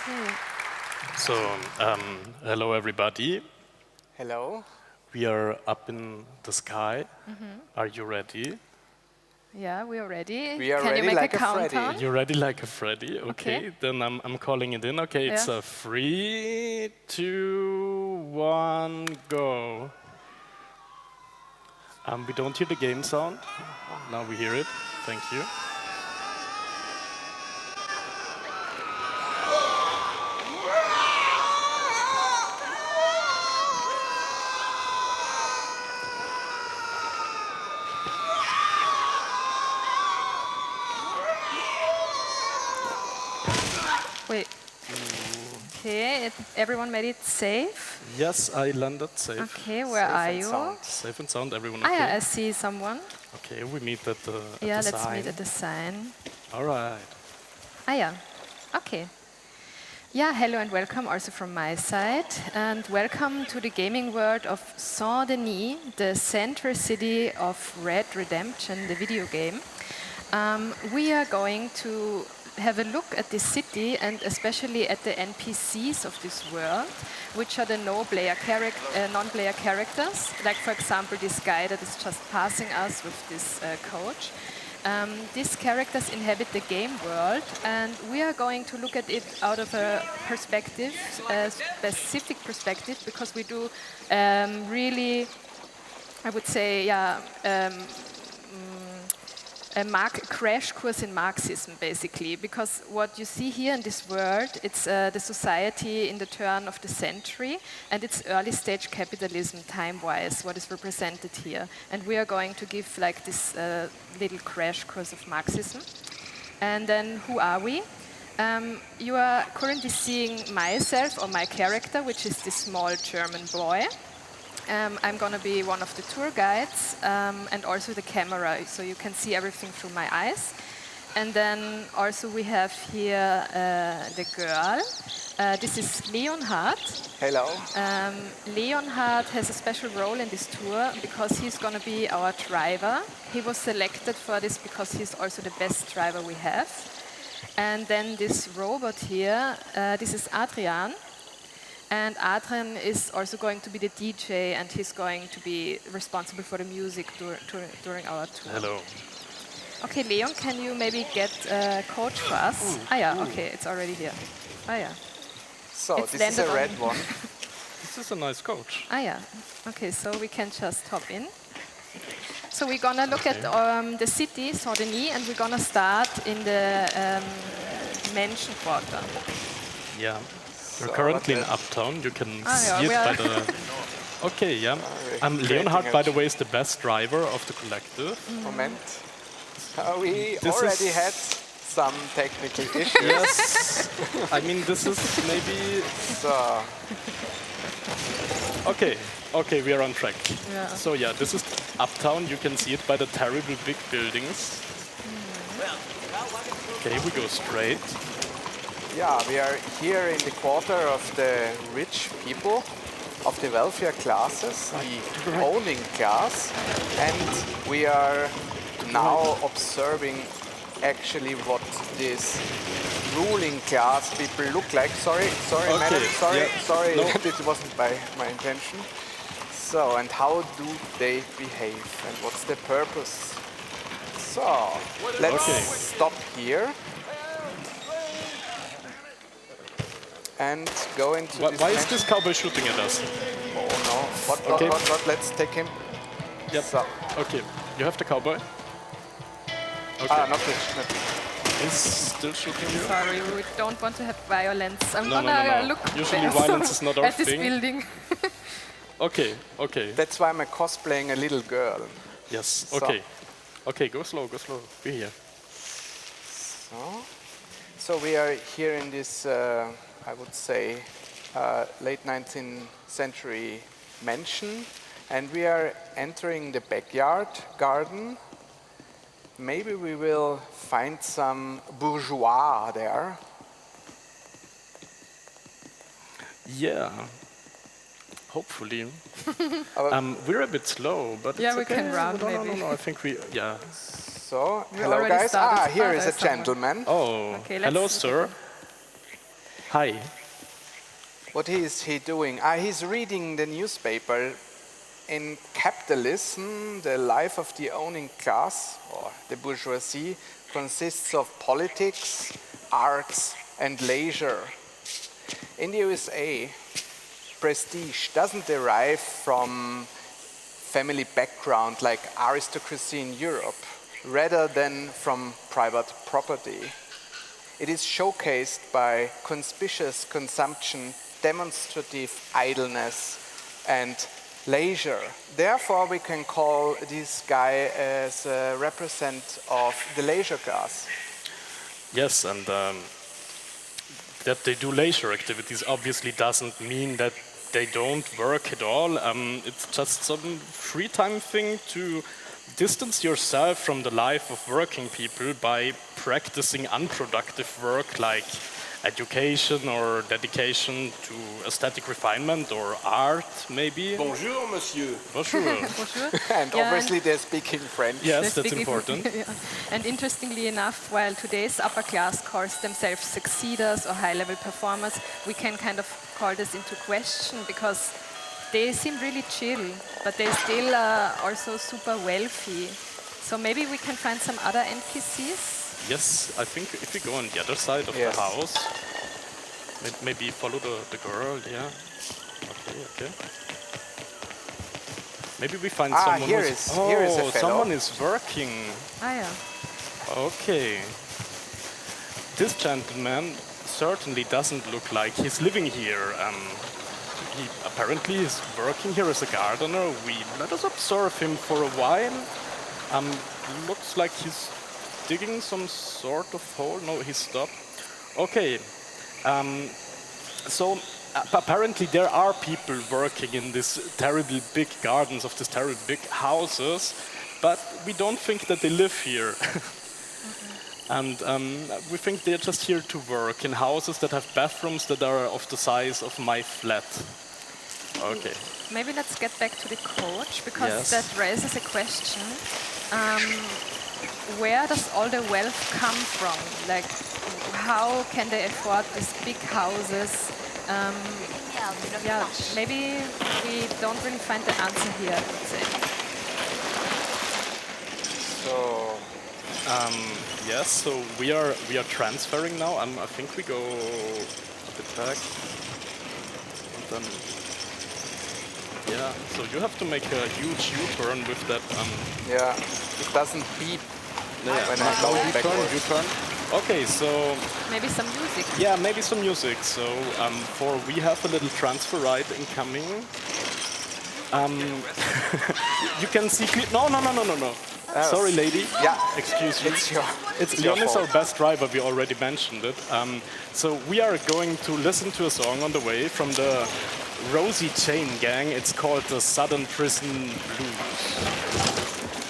Okay. So, hello everybody. Hello. We are up in the sky. Are you ready? Yeah, we are ready. We are Can ready you make like a a Freddy. countdown? You're ready like a Freddy? Okay. Then I'm calling it in. Okay, it's Yeah. a 3, 2, 1, go. We don't hear the game sound. Now we hear it. Thank you. Wait. Okay, everyone made it safe? Yes, I landed safe. Okay, where are you? Safe and sound, everyone Ah, okay? yeah, I see someone. Okay, we meet at the Yeah, the let's sign. meet at the sign. All right. Ah, yeah. Okay. Yeah, hello and welcome also from my side. And welcome to the gaming world of Saint Denis, the central city of Red Redemption, the video game. We are going to have a look at this city and especially at the NPCs of this world, which are the non-player characters, like for example this guy that is just passing us with this coach. These characters inhabit the game world, and we are going to look at it out of a perspective, a specific perspective, because we do really, I would say, a crash course in Marxism, basically, because what you see here in this world, it's the society in the turn of the century, and it's early stage capitalism time-wise, what is represented here. And we are going to give like this little crash course of Marxism. And then who are we? You are currently seeing myself, or my character, which is this small German boy. I'm going to be one of the tour guides and also the camera, so you can see everything through my eyes. And then also we have here the girl. This is Leonhard. Hello. Leonhard has a special role in this tour because he's going to be our driver. He was selected for this because he's also the best driver we have. And then this robot here, this is Adrian. And Adrian is also going to be the DJ, and he's going to be responsible for the music during our tour. Hello. Okay, Leon, can you maybe get a coach for us? Okay, it's already here. So It's this is a landed red on- one. This is a nice coach. Okay, so we can just hop in. So we're gonna look at the city, Saint Denis, and we're gonna start in the mansion quarter. Yeah. We're So currently in what Uptown. You can yeah, see it we are- by the... Okay, yeah. Leonhard, by the way, is the best driver of the collective. Moment. We This already is- had some technical issues. Yes. I mean, this is maybe... So Okay, we are on track. Yeah. So yeah, this is Uptown. You can see it by the terrible big buildings. Okay, we go straight. yeah, we are here in the quarter of the rich people, of the wealthier classes, the owning class, and we are now observing actually what this ruling class people look like. Sorry, Okay, madam, yeah. sorry, No. it wasn't my intention. So, and how do they behave, and what's the purpose? So, let's Okay. stop here and go into this. Why is mansion. this cowboy shooting at us? Oh no! What? Okay. What? Let's take him. Yep. So, Okay, you have the cowboy. Okay. not this. He's still shooting you. Sorry, we don't want to have violence. I'm No, gonna no. look Usually there, violence is not our at this thing. building. Okay. That's why I'm cosplaying a little girl. Yes. So- Okay. Okay, go slow. We're here. So we are here in this, I would say, late 19th century mansion, and we are entering the backyard garden. Maybe we will find some bourgeois there. Yeah. Hopefully. Aber- We're a bit slow, but Yeah, it's we okay. can run, No, maybe. I think we. Yeah. So, We hello already guys. started. Here is a there's someone. gentleman. Oh, Okay, hello, let's- sir. Hi. What is he doing? He's reading the newspaper. In capitalism, the life of the owning class, or the bourgeoisie, consists of politics, arts, and leisure. In the USA, prestige doesn't derive from family background like aristocracy in Europe, rather than from private property. It is showcased by conspicuous consumption, demonstrative idleness, and leisure. Therefore, we can call this guy as a representative of the leisure class. Yes, and that they do leisure activities obviously doesn't mean that they don't work at all. It's just some free time thing to distance yourself from the life of working people by practicing unproductive work like education or dedication to aesthetic refinement or art, maybe. Bonjour, monsieur. Bonjour. Bonjour. And Yeah, obviously they're speaking French. Yes, They're that's speaking- important. Yeah. And interestingly enough, while today's upper class calls themselves succeeders or high-level performers, we can kind of call this into question because they seem really chill, but they're still also super wealthy. So maybe we can find some other NPCs. Yes, I think if we go on the other side of Yes. the house, maybe follow the girl, yeah. Okay. Maybe we find someone here who's... here is a fellow. Someone is working. Ah, yeah. Okay. This gentleman certainly doesn't look like he's living here. He apparently is working here as a gardener. Let us observe him for a while. Looks like he's digging some sort of hole. No, he stopped. Okay. So apparently there are people working in these terribly big gardens of these terribly big houses, but we don't think that they live here. And we think they're just here to work in houses that have bathrooms that are of the size of my flat. Okay. Maybe let's get back to the coach because Yes. that raises a question. Where does all the wealth come from? Like, how can they afford these big houses? Yeah, maybe we don't really find the answer here, I would say. So, Yes, so we are transferring now. I think we go a bit back. And then, yeah, so you have to make a huge U-turn with that. yeah, it doesn't beep when I go backwards. U-turn. Okay, so Maybe some music. yeah, maybe some music. So we have a little transfer ride incoming. You can see. No. Sorry, lady. Yeah, Excuse me. it's your Leon is our fault. best driver. We already mentioned it. So we are going to listen to a song on the way from the Rosie Chain Gang. It's called the Southern Prison Blues.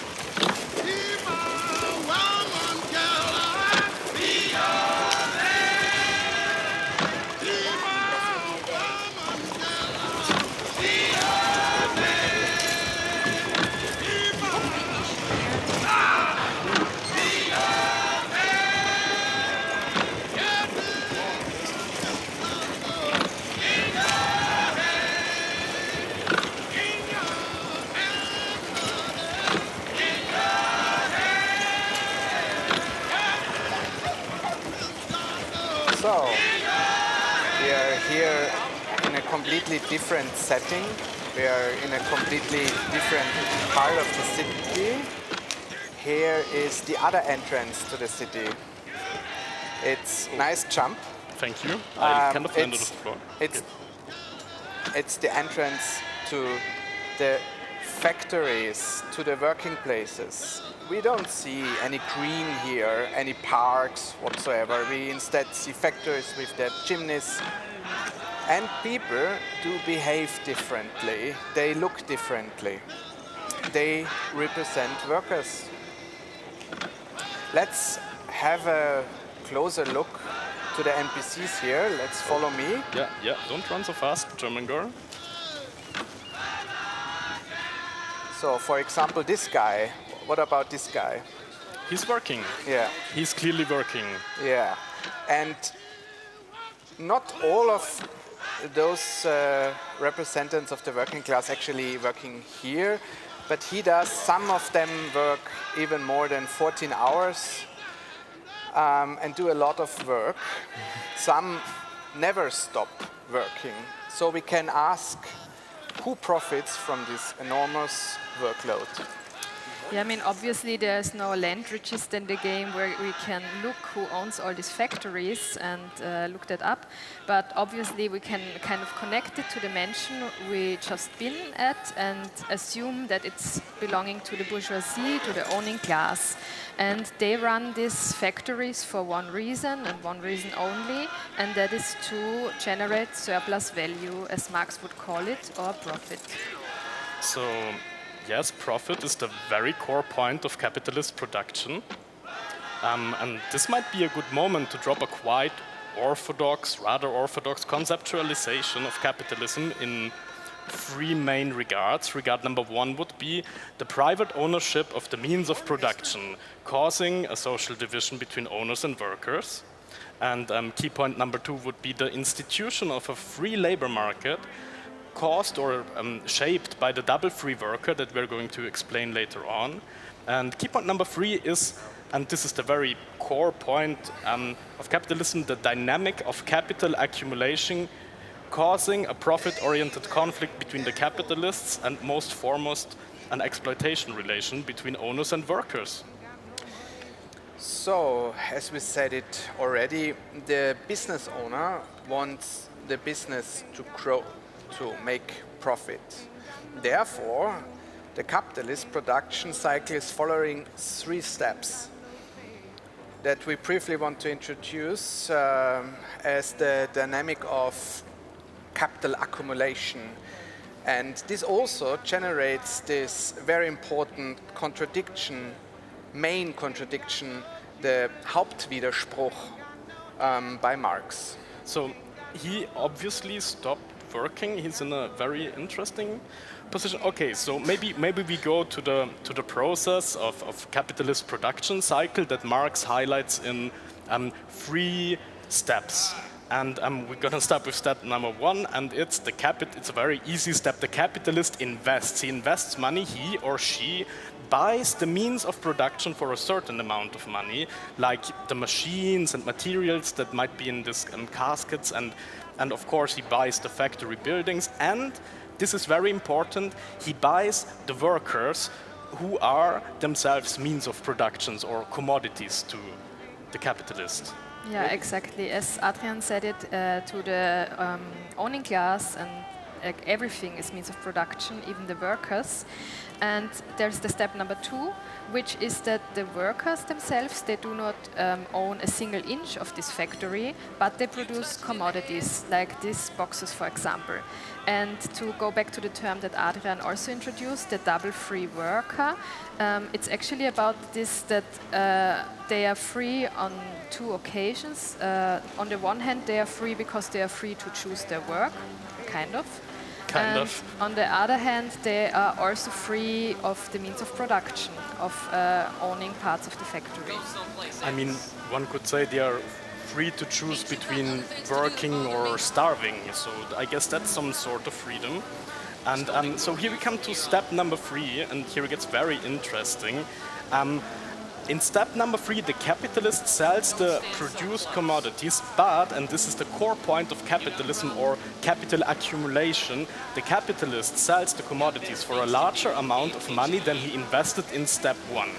So, we are here in a completely different setting. We are in a completely different part of the city. Here is the other entrance to the city. It's nice jump. Thank you. I kind of landed on the It's, floor. it's the entrance to the factories, to the working places. We don't see any green here, any parks whatsoever. We instead see factories with their chimneys. And people do behave differently. They look differently. They represent workers. Let's have a closer look to the NPCs here. Let's follow me. Yeah. Don't run so fast, German girl. So, for example, this guy. What about this guy? He's working. Yeah, He's clearly working. yeah. And not all of those representatives of the working class actually working here, but he does. Some of them work even more than 14 hours and do a lot of work. Some never stop working. So we can ask who profits from this enormous workload. Yeah, I mean, obviously there's no land register in the game where we can look who owns all these factories and look that up. But obviously we can kind of connect it to the mansion we just been at and assume that it's belonging to the bourgeoisie, to the owning class. And they run these factories for one reason and one reason only, and that is to generate surplus value, as Marx would call it, or profit. So, yes, profit is the very core point of capitalist production. And this might be a good moment to drop a quite rather orthodox conceptualization of capitalism in three main regards. Regard number one would be the private ownership of the means of production, causing a social division between owners and workers. And key point number two would be the institution of a free labor market caused or shaped by the double free worker that we're going to explain later on. And key point number three is, and this is the very core point of capitalism, the dynamic of capital accumulation causing a profit-oriented conflict between the capitalists and most foremost an exploitation relation between owners and workers. So, as we said it already, the business owner wants the business to grow, to make profit. Therefore, the capitalist production cycle is following three steps that we briefly want to introduce as the dynamic of capital accumulation. And this also generates this very important contradiction, main contradiction, the Hauptwiderspruch by Marx. So he obviously stopped working. He's in a very interesting position. Okay, so maybe we go to the process of capitalist production cycle that Marx highlights in three steps. And we're going to start with step number one, and it's it's a very easy step. The capitalist invests. He invests money. He or she buys the means of production for a certain amount of money, like the machines and materials that might be in these caskets, and of course he buys the factory buildings. And this is very important. He buys the workers who are themselves means of productions or commodities to the capitalist. Yeah, exactly. As Adrian said it, to the owning class, and everything is means of production, even the workers. And there's the step number two, which is that the workers themselves, they do not own a single inch of this factory, but they produce commodities, like these boxes, for example. And to go back to the term that Adrian also introduced, the double free worker, it's actually about this, that they are free on two occasions. On the one hand, they are free because they are free to choose their work, kind of. On the other hand, they are also free of the means of production, of owning parts of the factory. I mean, one could say they are free to choose between working or starving. So I guess that's some sort of freedom. And so here we come to step number three, and here it gets very interesting. In step number three, the capitalist sells the produced commodities, but, and this is the core point of capitalism or capital accumulation, the capitalist sells the commodities for a larger amount of money than he invested in step one.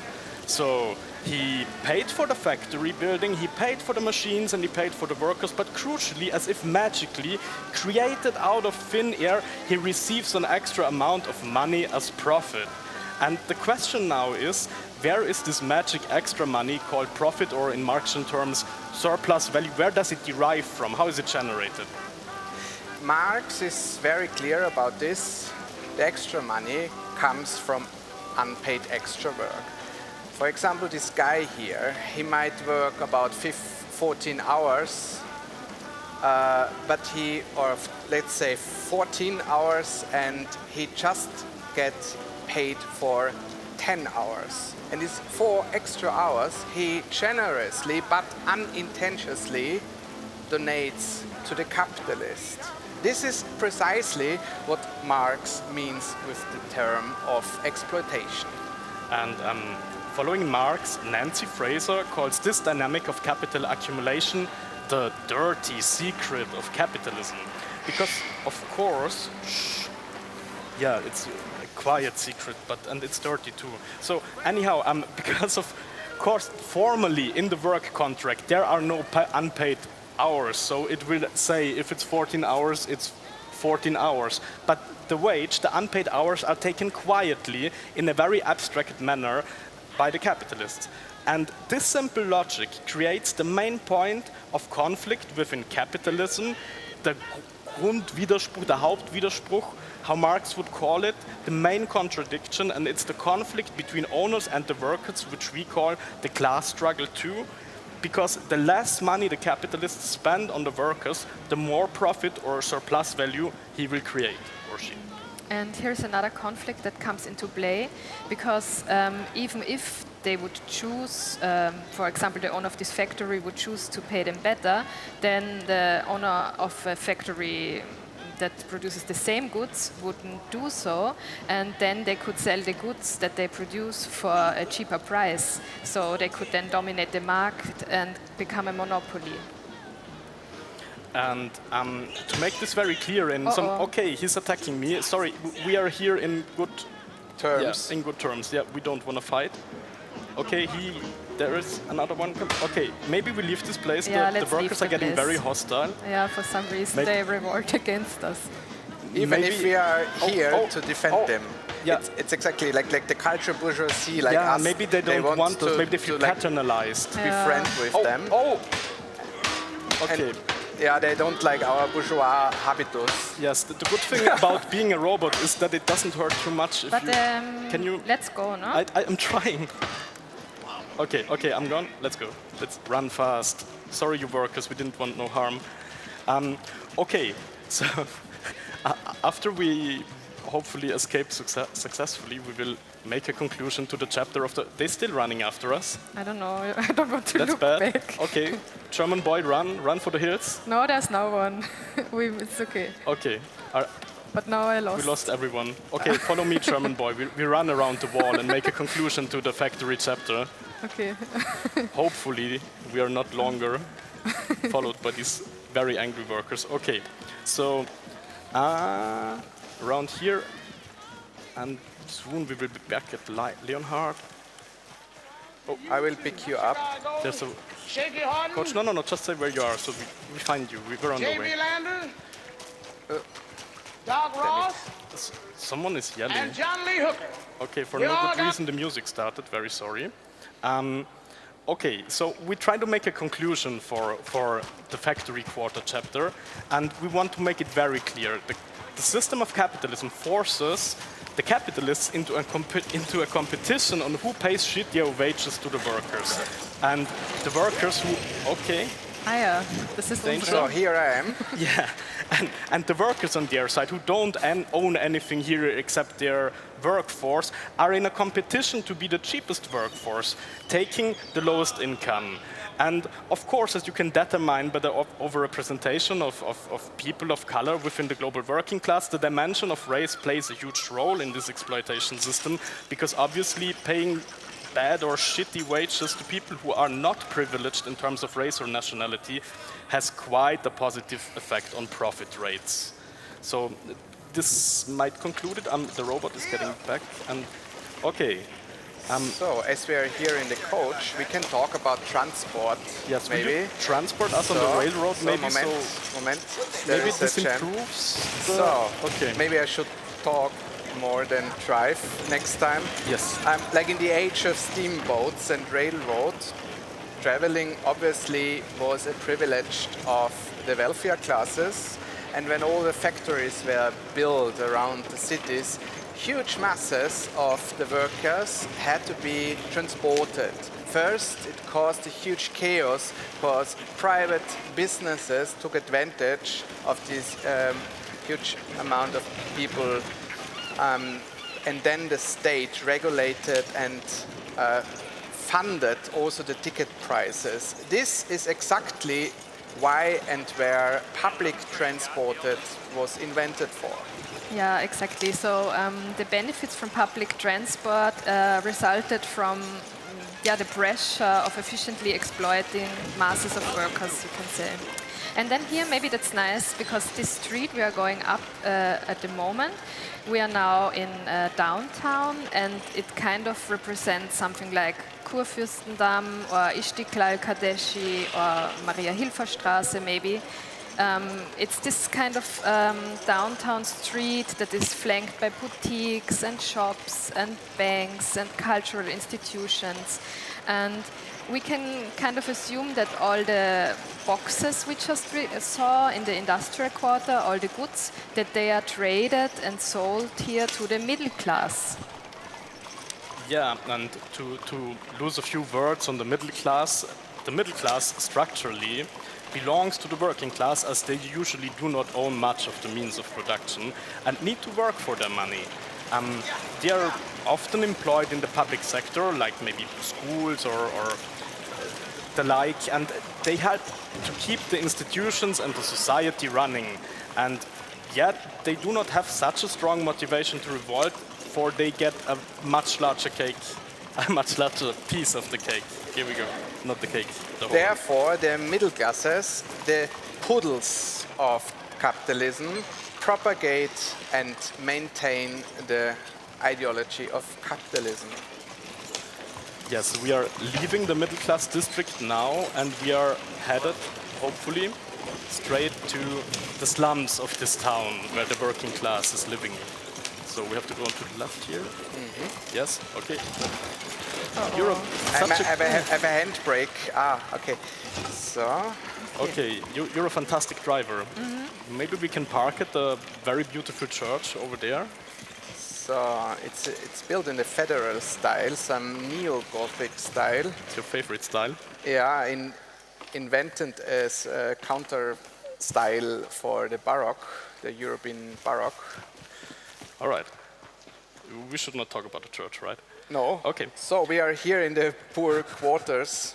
So he paid for the factory building, he paid for the machines, and he paid for the workers, but crucially, as if magically, created out of thin air, he receives an extra amount of money as profit. And the question now is, where is this magic extra money called profit, or in Marxian terms, surplus value? Where does it derive from? How is it generated? Marx is very clear about this. The extra money comes from unpaid extra work. For example, this guy here, he might work about 14 hours, but or let's say 14 hours, and he just gets paid for 10 hours. And these 4 extra hours, he generously but unintentionally donates to the capitalist. This is precisely what Marx means with the term of exploitation. And following Marx, Nancy Fraser calls this dynamic of capital accumulation the dirty secret of capitalism. Because, of course, yeah, it's a quiet secret, and it's dirty too. So anyhow, because of course, formally in the work contract, there are no unpaid hours. So it will say if it's 14 hours, it's 14 hours. But the wage, the unpaid hours are taken quietly in a very abstract manner by the capitalists. And this simple logic creates the main point of conflict within capitalism, the Grundwiderspruch, the Hauptwiderspruch, how Marx would call it, the main contradiction, and it's the conflict between owners and the workers, which we call the class struggle too, because the less money the capitalists spend on the workers, the more profit or surplus value he will create, or she. And here's another conflict that comes into play, because even if they would choose, for example, the owner of this factory would choose to pay them better, then the owner of a factory that produces the same goods wouldn't do so, and then they could sell the goods that they produce for a cheaper price. So they could then dominate the market and become a monopoly. And to make this very clear in some, okay, he's attacking me. Sorry, we are here in good Terms. Yeah, in good terms. Yeah, we don't want to fight. Okay, there is another one. Okay, maybe we leave this place. Yeah, the let's workers leave are the getting place. very hostile. Yeah, for some reason they revolt against us. Even if we are here to defend them. Yeah. It's exactly like the culture bourgeoisie, like yeah, us. maybe they don't want us. Maybe they feel like, paternalized. be friends with them. Okay. And, yeah, they don't like our bourgeois habitus. Yes, the good thing about being a robot is that it doesn't hurt too much. If But can you? let's go, no? I'm trying. Okay, I'm gone. Let's go. Let's run fast. Sorry, you workers, we didn't want no harm. Okay, so after we hopefully escape successfully, we will make a conclusion to the chapter of the... They're still running after us. I don't know. I don't want to That's look bad. back. Okay, German boy, run for the hills. No, there's no one. It's okay. Okay, But now I we lost. lost everyone. Okay, follow me, German boy. We run around the wall and make a conclusion to the factory chapter. Okay. Hopefully, we are not longer followed by these very angry workers. Okay, so around here, and soon we will be back at Leonhard. Oh, I will pick you up. There's a Shaky Horton, coach. No, just say where you are, so we find you. We're on the J.B. way. Landers, Doc Ross, Someone is yelling. and John Lee Hooker. Okay, for We no all good got- reason the music started. Very sorry. Okay, so we try to make a conclusion for the factory quarter chapter, and we want to make it very clear. The system of capitalism forces the capitalists into a competition on who pays shittier wages to the workers. And the workers who, okay, Ja, das ist Danger. So unsere. here I am. yeah, and the workers on their side who don't own anything here except their workforce are in a competition to be the cheapest workforce, taking the lowest income. And of course, as you can determine by the overrepresentation of people of color within the global working class, the dimension of race plays a huge role in this exploitation system, because obviously paying bad or shitty wages to people who are not privileged in terms of race or nationality has quite a positive effect on profit rates. So this might conclude it. The robot is getting back, and okay. So as we are here in the coach, we can talk about transport. Yes, will maybe. you transport us on the railroad, maybe. Moment. There Maybe is this a jam. improves. So okay. maybe I should talk more than drive next time. Yes. Like in the age of steamboats and railroads, traveling obviously was a privilege of the wealthier classes. And when all the factories were built around the cities, huge masses of the workers had to be transported. First, it caused a huge chaos because private businesses took advantage of this huge amount of people, and then the state regulated and funded also the ticket prices. This is exactly why and where public transported was invented for. Yeah, exactly. So the benefits from public transport resulted from the pressure of efficiently exploiting masses of workers, you can say. And then here, maybe that's nice because this street we are going up at the moment, we are now in downtown, and it kind of represents something like Kurfürstendamm or Istiklal Kadeshi or Maria-Hilfer-Straße maybe. It's this kind of downtown street that is flanked by boutiques and shops and banks and cultural institutions. And we can kind of assume that all the boxes we just saw in the industrial quarter, all the goods, that they are traded and sold here to the middle class. Yeah, and to lose a few words on the middle class structurally belongs to the working class, as they usually do not own much of the means of production and need to work for their money. They are often employed in the public sector, like maybe schools or the like, and they help to keep the institutions and the society running. And yet they do not have such a strong motivation to revolt, for they get a much larger cake, a much larger piece of the cake. Here we go, not the cake, the whole. Therefore, the middle classes, the poodles of capitalism, propagate and maintain the ideology of capitalism. Yes, we are leaving the middle class district now, and we are headed, hopefully, straight to the slums of this town where the working class is living. So we have to go on to the left here. Mm-hmm. Yes, okay. You're I have a handbrake. Okay. So. Okay, you're a fantastic driver. Mm-hmm. Maybe we can park at the very beautiful church over there. So it's built in the federal style, some neo-Gothic style. It's your favorite style? Yeah, invented as a counter style for the Baroque, the European Baroque. All right. We should not talk about the church, right? No. Okay. So we are here in the poor quarters.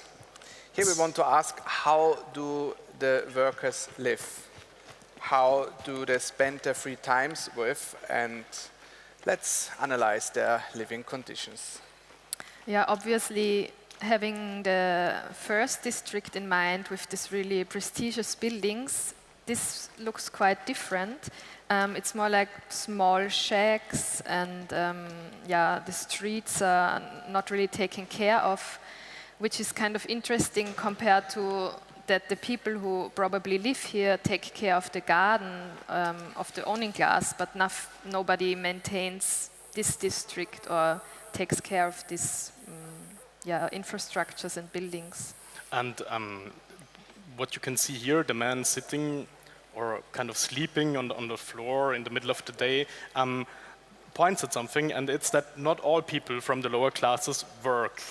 Here we want to ask, how do the workers live? How do they spend their free times with? And let's analyze their living conditions. Yeah, obviously having the first district in mind with these really prestigious buildings, this looks quite different. It's more like small shacks, and the streets are not really taken care of, which is kind of interesting compared to that the people who probably live here take care of the garden of the owning class, but nobody maintains this district or takes care of these infrastructures and buildings. And what you can see here, the man sitting or kind of sleeping on the floor in the middle of the day, points at something, and it's that not all people from the lower classes work.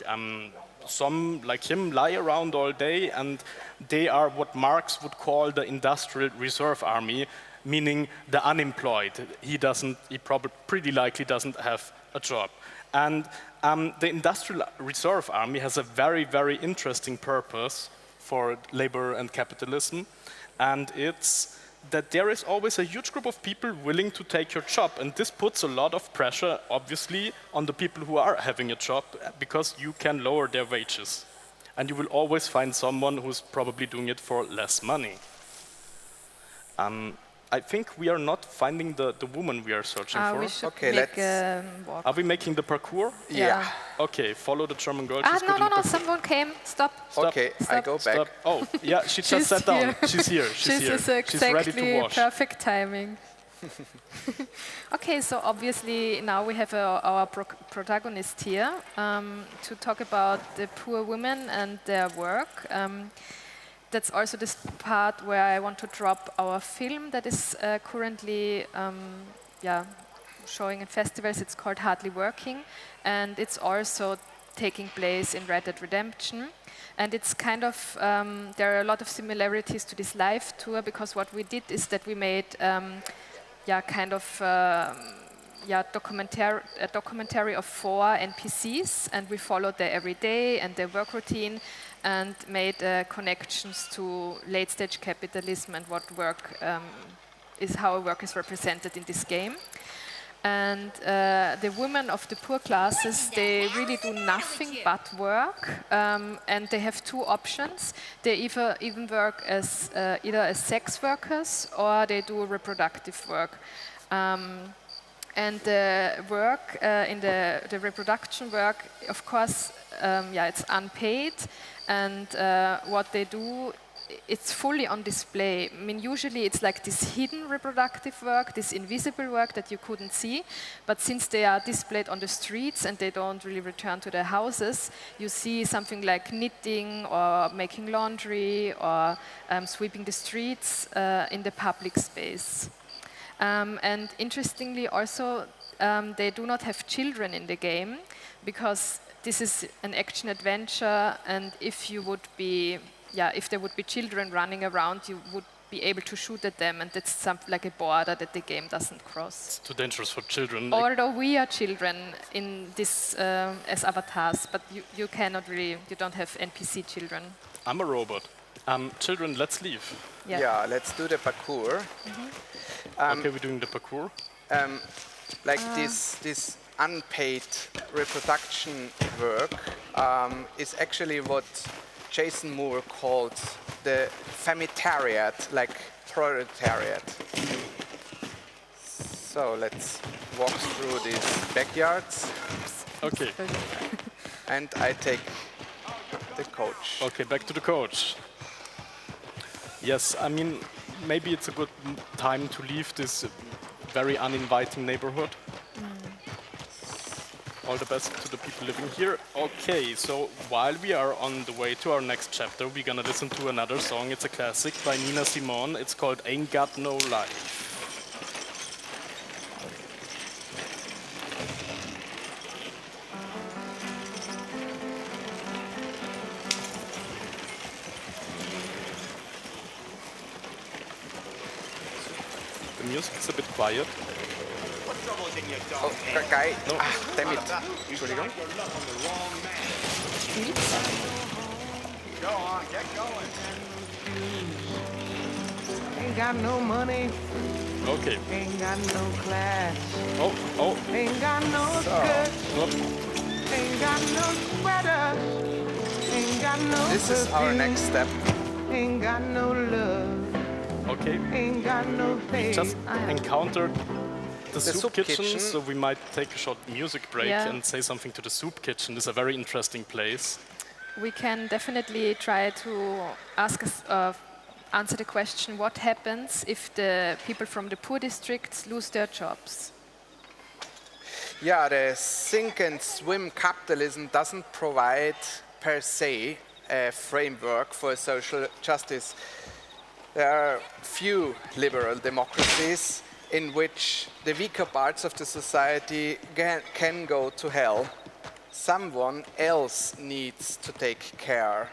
Some, like him, lie around all day, and they are what Marx would call the industrial reserve army, meaning the unemployed. He probably pretty likely doesn't have a job. And the industrial reserve army has a very, very interesting purpose for labor and capitalism, and it's that there is always a huge group of people willing to take your job, and this puts a lot of pressure, obviously, on the people who are having a job, because you can lower their wages. And you will always find someone who's probably doing it for less money. I think we are not finding the woman we are searching for. We should make a walk. Are we making the parkour? Yeah. Okay, follow the German girl. No, someone came. Stop. Okay, Stop. I go back. Stop. Oh, yeah, she just sat down. She's here. She's here. Exactly She's ready to wash. Perfect timing. Okay, so obviously now we have our protagonist here to talk about the poor women and their work. That's also this part where I want to drop our film that is currently showing in festivals. It's called Hardly Working, and it's also taking place in Red Dead Redemption. And it's kind of, there are a lot of similarities to this live tour, because what we did is that we made a documentary of 4 NPCs, and we followed their everyday and their work routine. and made connections to late-stage capitalism and what work is how work is represented in this game. And the women of the poor classes, they really do nothing but work, and they have two options. They even work as either as sex workers or they do reproductive work. And the work in the reproduction work, of course, it's unpaid, and what they do, it's fully on display. I mean, usually it's like this hidden reproductive work, this invisible work that you couldn't see, but since they are displayed on the streets and they don't really return to their houses, you see something like knitting or making laundry or sweeping the streets in the public space. And interestingly also, they do not have children in the game because this is an action adventure, and if you would be if there would be children running around, you would be able to shoot at them, and that's something like a border that the game doesn't cross. It's too dangerous for children. Although we are children in this as avatars, but you cannot really, you don't have NPC children. I'm a robot. Children, let's leave. Yeah, let's do the parkour. Okay, we're doing the parkour. This unpaid reproduction work is actually what Jason Moore called the femitariat, like proletariat. So let's walk through these backyards. Okay. And I take the coach. Okay, back to the coach. Yes, I mean, maybe it's a good time to leave this very uninviting neighborhood. All the best to the people living here. Okay, so while we are on the way to our next chapter, we're gonna listen to another song. It's a classic by Nina Simone. It's called Ain't Got No Life. The music's a bit quiet. Oh, guy. No. Damn it. Entschuldigung. Go on, get going. Ain't got no money, Okay. ain't got no class, Oh. ain't got no skirt, Oh. ain't got no sweater, ain't got no This is our perfume, next step. ain't got no love, Okay. ain't got no faith. Just encountered the soup kitchen, kitchen. so we might take a short music break Yeah. and say something to the soup kitchen. This is a very interesting place. We can definitely try to answer the question, what happens if the people from the poor districts lose their jobs? Yeah, the sink and swim capitalism doesn't provide per se a framework for social justice. There are few liberal democracies in which the weaker parts of the society can go to hell. Someone else needs to take care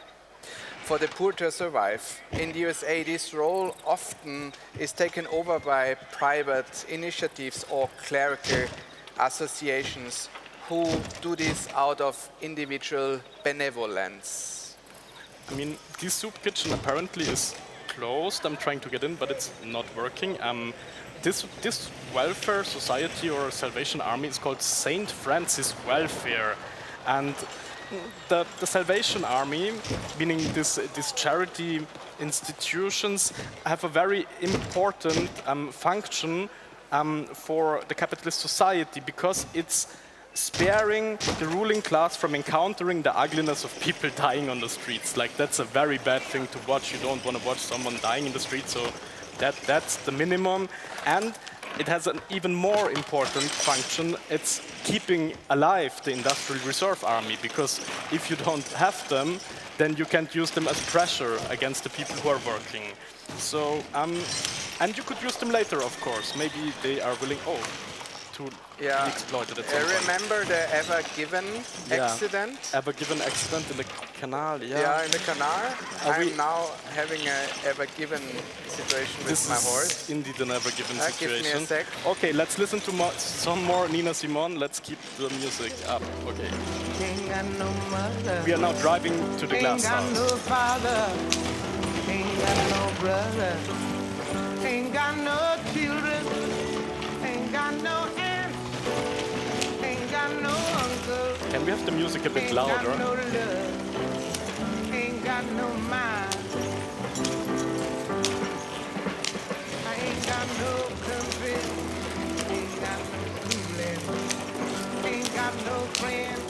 for the poor to survive. In the USA, this role often is taken over by private initiatives or clerical associations who do this out of individual benevolence. I mean, this soup kitchen apparently is closed. I'm trying to get in, but it's not working. This welfare society or Salvation Army is called Saint Francis Welfare. And the Salvation Army, meaning these charity institutions, have a very important function for the capitalist society because it's sparing the ruling class from encountering the ugliness of people dying on the streets. Like, that's a very bad thing to watch. You don't want to watch someone dying in the street, so that's the minimum. And it has an even more important function. It's keeping alive the Industrial Reserve Army, because if you don't have them, then you can't use them as pressure against the people who are working. So, and you could use them later, of course. Maybe they are willing. Oh, to be Yeah. exploited at some point. Remember the Ever Given Yeah. accident? Ever given accident in the canal? Yeah, in the canal. Are we- I'm now having a Ever Given situation with This my is horse. indeed an ever given Give me a situation. sec. Okay, let's listen to some more Nina Simone. Let's keep the music up. Okay. Ain't got no mother. We are now driving to the Ain't glass got house. no father. Ain't got no brother. Ain't got no children. Ain't got no aunts. Ain't got no uncle. Can we have the music a bit Ain't got louder? no love. Ain't got no mind. I ain't got no country. Ain't got no schooling. Ain't got no friends.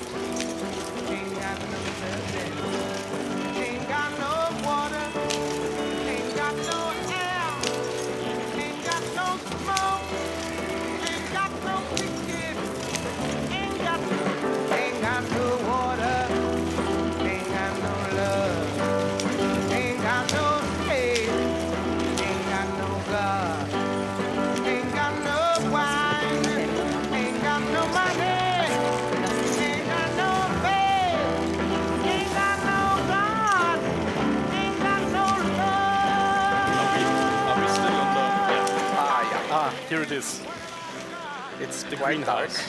Ain't got no nothing. Ain't got no water. Ain't got no air. Ain't got no smoke. Ain't got no pictures. Ain't got no water. Ain't got no love. Ain't got no faith. Ain't got no God. Ain't got no wine. Ain't got no money. Ain't got no faith. Ain't got no God. Ain't got no love. Are we still on the... Yeah. Ah, here it is. It's The quite dark. greenhouse.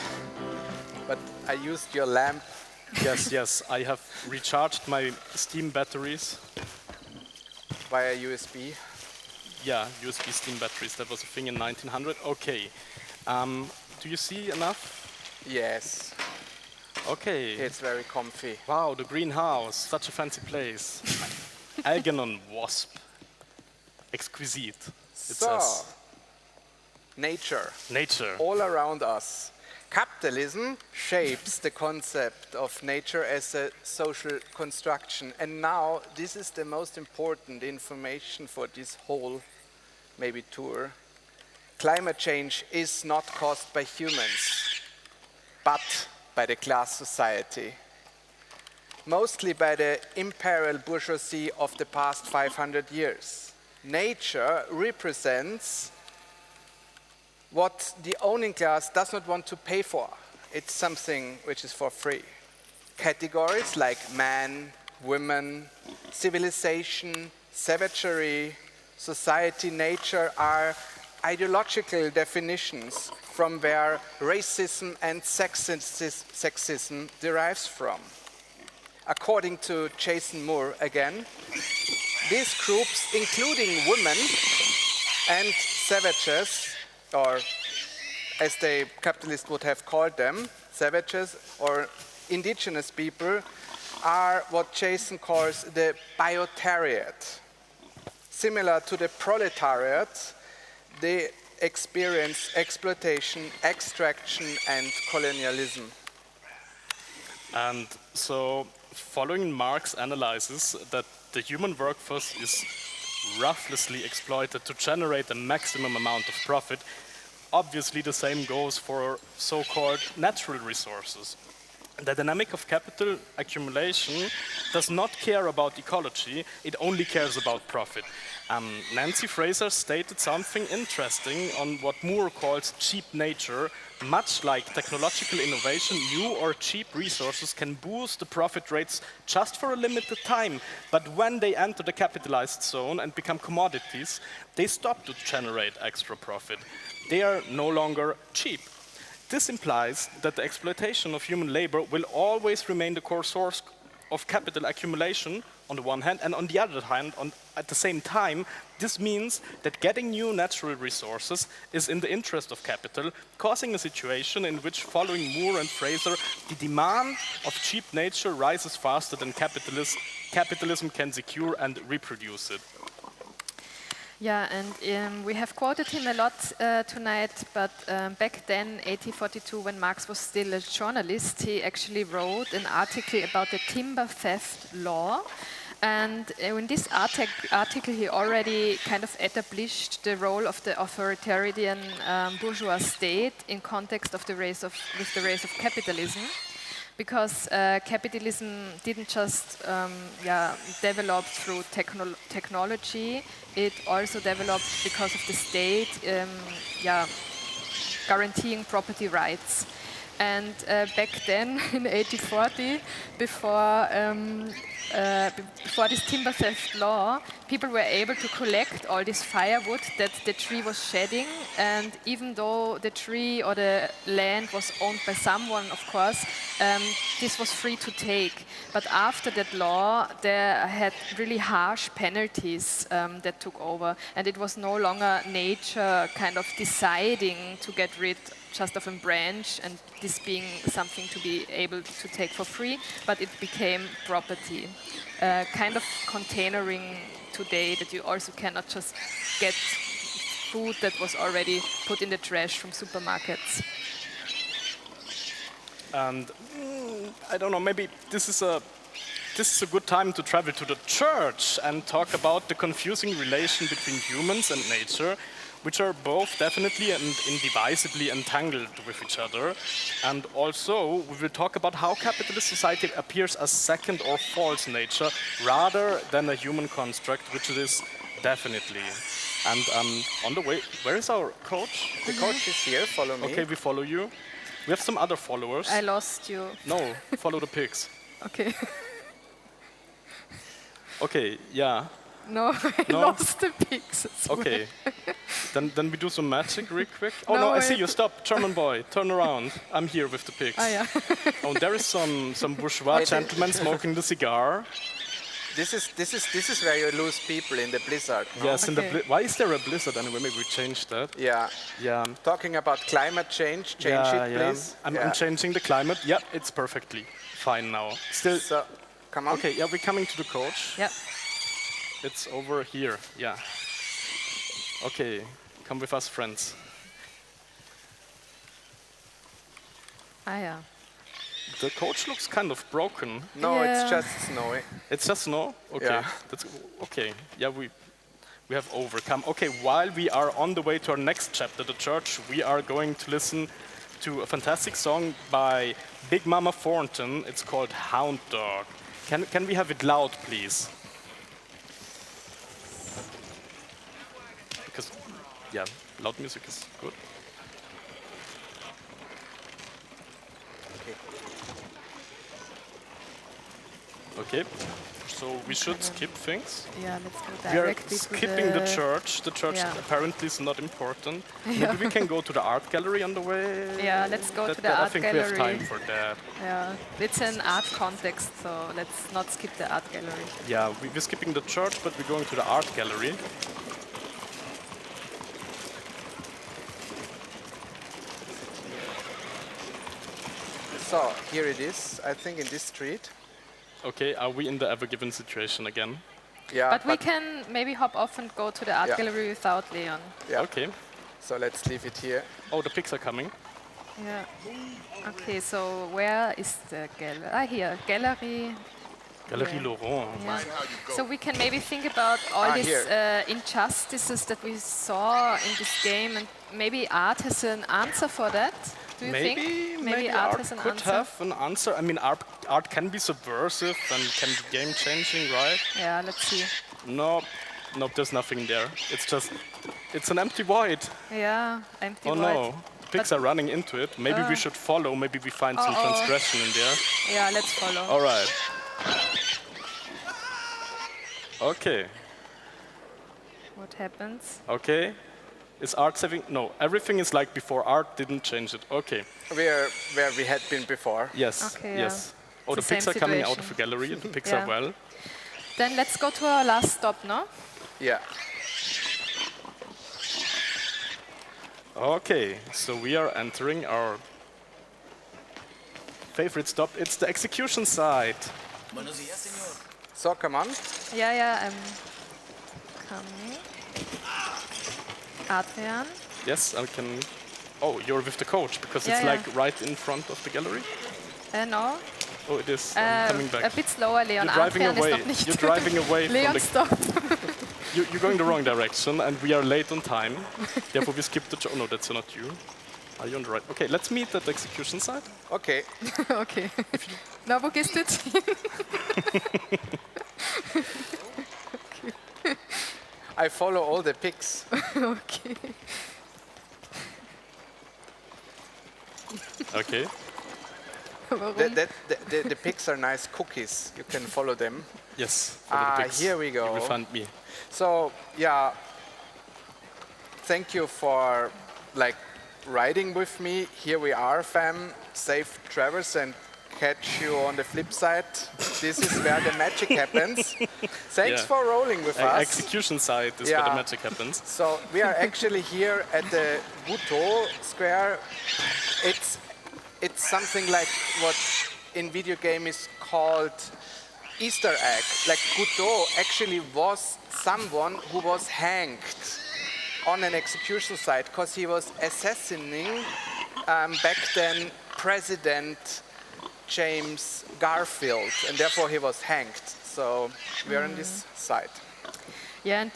But I used your lamp. Yes, I have recharged my Steam batteries. Via USB. Yeah, USB Steam batteries. That was a thing in 1900. Okay. Do you see enough? Yes, Okay. it's very comfy. Wow, the greenhouse. Such a fancy place. Algernon wasp. Exquisite. It So, says. nature, Nature. all around us. Capitalism shapes the concept of nature as a social construction. And now, this is the most important information for this whole, maybe tour. Climate change is not caused by humans, but by the class society. Mostly by the imperial bourgeoisie of the past 500 years. Nature represents what the owning class does not want to pay for. It's something which is for free. Categories like man, women, civilization, savagery, society, nature are ideological definitions from where racism and sexism derives from. According to Jason Moore again, these groups, including women and savages, or as the capitalists would have called them, savages or indigenous people, are what Jason calls the biotariat. Similar to the proletariat, they experience exploitation, extraction, and colonialism. And so, following Marx's analysis that the human workforce is ruthlessly exploited to generate the maximum amount of profit, obviously the same goes for so-called natural resources. The dynamic of capital accumulation does not care about ecology, it only cares about profit. Nancy Fraser stated something interesting on what Moore calls cheap nature. Much like technological innovation, new or cheap resources can boost the profit rates just for a limited time, but when they enter the capitalized zone and become commodities, they stop to generate extra profit. They are no longer cheap. This implies that the exploitation of human labor will always remain the core source of capital accumulation on the one hand, and on the other hand, at the same time, this means that getting new natural resources is in the interest of capital, causing a situation in which, following Moore and Fraser, the demand of cheap nature rises faster than capitalism can secure and reproduce it. Yeah, and we have quoted him a lot tonight, but back then, 1842, when Marx was still a journalist, he actually wrote an article about the timber theft law. And in this article, he already kind of established the role of the authoritarian bourgeois state in context of with the rise of capitalism. Because capitalism didn't just develop through technology, it also developed because of the state guaranteeing property rights. And back then, in 1840, before this timber theft law, people were able to collect all this firewood that the tree was shedding. And even though the tree or the land was owned by someone, of course, this was free to take. But after that law, there had really harsh penalties that took over. And it was no longer nature kind of deciding to get rid just of a branch and this being something to be able to take for free, but it became property. Kind of containering today that you also cannot just get food that was already put in the trash from supermarkets. And I don't know, maybe this is a good time to travel to the church and talk about the confusing relation between humans and nature, which are both definitely and indivisibly entangled with each other. And also, we will talk about how capitalist society appears as second or false nature rather than a human construct, which it is definitely. And on the way, where is our coach? The coach is here, follow me. Okay, we follow you. We have some other followers. I lost you. No, follow the pigs. Okay. Okay, yeah. No, I lost the pigs as well. Okay. Then we do some magic real quick. Oh no, I see you. Stop, German boy. Turn around. I'm here with the pigs. Ah, yeah. Oh, there is some bourgeois gentleman smoking the cigar. This is where you lose people in the blizzard. No? Yes, in the why is there a blizzard anyway? Maybe we change that. Yeah. Yeah. Talking about climate change, change it, please. I'm changing the climate. Yeah, it's perfectly fine now. Still. So, come on. Okay, yeah, we're coming to the coach. Yeah. It's over here. Yeah. Okay, come with us, friends. Ah, yeah. The coach looks kind of broken. No, Yeah. it's just snowy. It's just snow? Okay. Yeah. That's okay. Yeah, we have overcome. Okay, while we are on the way to our next chapter, the church, we are going to listen to a fantastic song by Big Mama Thornton. It's called Hound Dog. Can we have it loud, please? Because, yeah, loud music is good. Okay, so we should skip things. Yeah, let's go We are directly to skipping the church. The church Yeah. apparently is not important. Yeah. Maybe we can go to the art gallery on the way. Yeah, let's go to the I art think we have gallery. time for that. Yeah, it's an art context, so let's not skip the art gallery. Yeah, we're skipping the church, but we're going to the art gallery. So, here it is, I think in this street. Okay, are we in the ever given situation again? Yeah, But we can maybe hop off and go to the art Yeah. gallery without Leon. Yeah. Okay. So let's leave it here. Oh, the pigs are coming. Yeah. Okay, so where is the gallery? Ah, here, gallery. Galerie Yeah. Laurent. Yeah. So we can maybe think about all these here. injustices that we saw in this game, and maybe art has an answer for that. Do you think? Maybe art has an could answer. have an answer. I mean, art can be subversive and can be game changing, right? Yeah, let's see. Nope, there's nothing there. It's an empty void. Yeah, empty Oh void. no, the pigs are running into it. Maybe we should follow. Maybe we find some transgression in there. Yeah, let's follow. All right. Okay. What happens? Okay. Is art saving? No, everything is like before. Art didn't change it. Okay. Where we had been before. Yes. Okay, yes. yeah. Oh, the It's the pigs same are coming out situation. of the gallery. The pigs Yeah. are well. Then let's go to our last stop, no? Yeah. Okay, so we are entering our favorite stop. It's the execution site. So come on. Yeah, I'm coming. Adrian. Yes, I can. Oh, you're with the coach because Yeah, it's yeah. like right in front of the gallery. No. Oh, it is. I'm coming back. A bit slower, Leon. You're driving Adrian away. Ist noch nicht. You're driving away from Leon, the. stop. You're going the wrong direction, and we are late on time. Therefore, we skip the. Oh no, that's not you. Are you on the right? Okay, let's meet at the execution site. Okay. Okay. Na, wo gehst du jetzt hin? I follow all the pigs. Okay. Okay. Warum? The pics are nice cookies. You can follow them. Yes. Follow the pics. Here we go. You will find me. So yeah, thank you for riding with me. Here we are, fam. Safe travels and catch you on the flip side. This is where the magic happens. Thanks Yeah. for rolling with us. Execution side is where the magic happens. So we are actually here at the Buto Square. It's something like what in video game is called Easter egg. Like Godot actually was someone who was hanged on an execution site because he was assassinating back then President James Garfield, and therefore he was hanged. So we are on this side. Yeah, and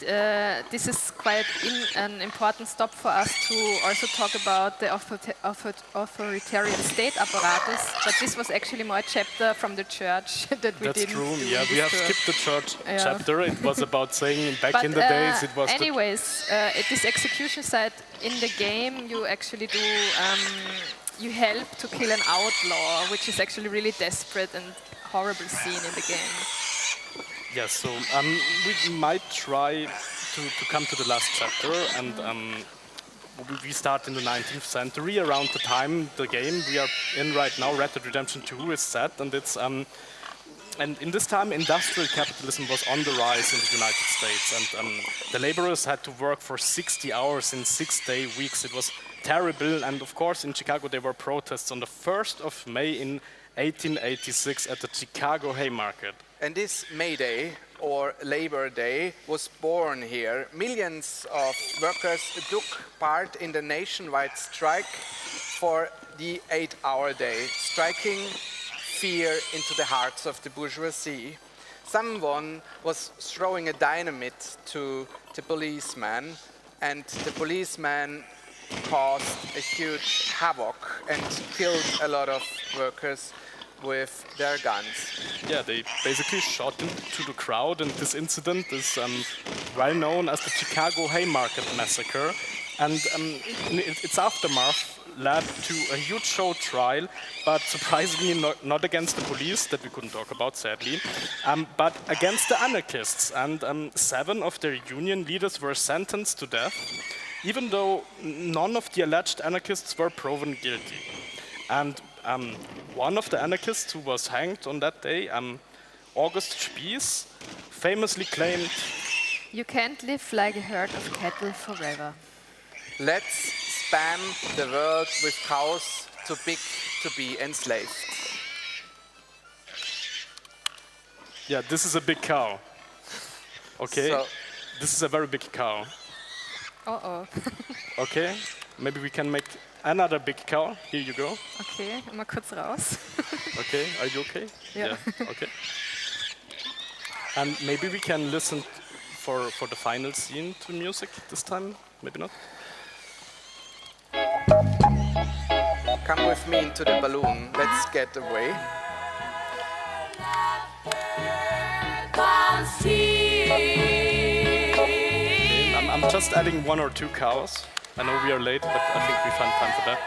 this is quite an important stop for us to also talk about the authoritarian state apparatus. But this was actually more a chapter from the church that we That's didn't true. do Yeah, in we this have tour. skipped the church Yeah. chapter. It was about saying back But in the days it was. anyways, at this execution site in the game, you actually do you help to kill an outlaw, which is actually really desperate and horrible scene in the game. Yes, so we might try to come to the last chapter, and we start in the 19th century, around the time the game we are in right now, Red Dead Redemption 2, is set, and it's and in this time industrial capitalism was on the rise in the United States, and the laborers had to work for 60 hours in 6-day weeks. It was terrible, and of course in Chicago there were protests on the 1st of May in 1886 at the Chicago Haymarket. And this May Day, or Labor Day, was born here. Millions of workers took part in the nationwide strike for the 8-hour day, striking fear into the hearts of the bourgeoisie. Someone was throwing a dynamite to the policeman, and the policeman caused a huge havoc and killed a lot of workers with their guns. Yeah, they basically shot into the crowd, and this incident is well known as the Chicago Haymarket Massacre. And its aftermath led to a huge show trial, but surprisingly not against the police, that we couldn't talk about, sadly, but against the anarchists. And 7 of their union leaders were sentenced to death, even though none of the alleged anarchists were proven guilty. And one of the anarchists who was hanged on that day, August Spies, famously claimed, You can't live like a herd of cattle forever. Let's spam the world with cows too big to be enslaved. yeah, this is a big cow. Okay, So- this is a very big cow. Uh-oh. Okay, maybe we can make another big cow. Here you go. Okay, mal kurz raus. Okay, are you okay? Yeah. Okay. And maybe we can listen for the final scene to music this time. Maybe not. Come with me into the balloon. Let's get away. I'm just adding 1 or 2 cows. I know we are late, but I think we find time for that.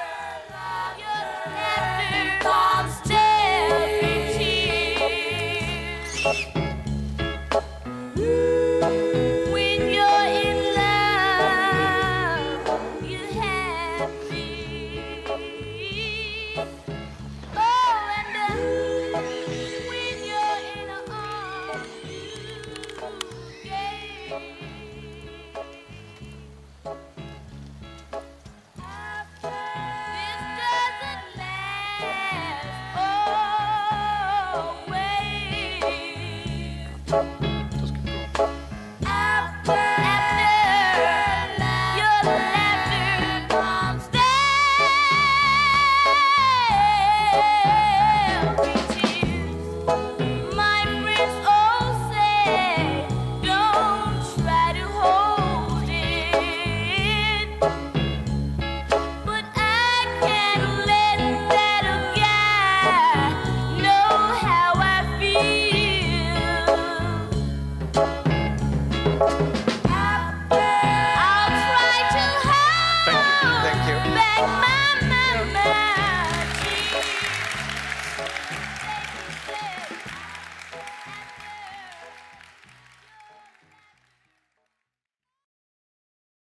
Always.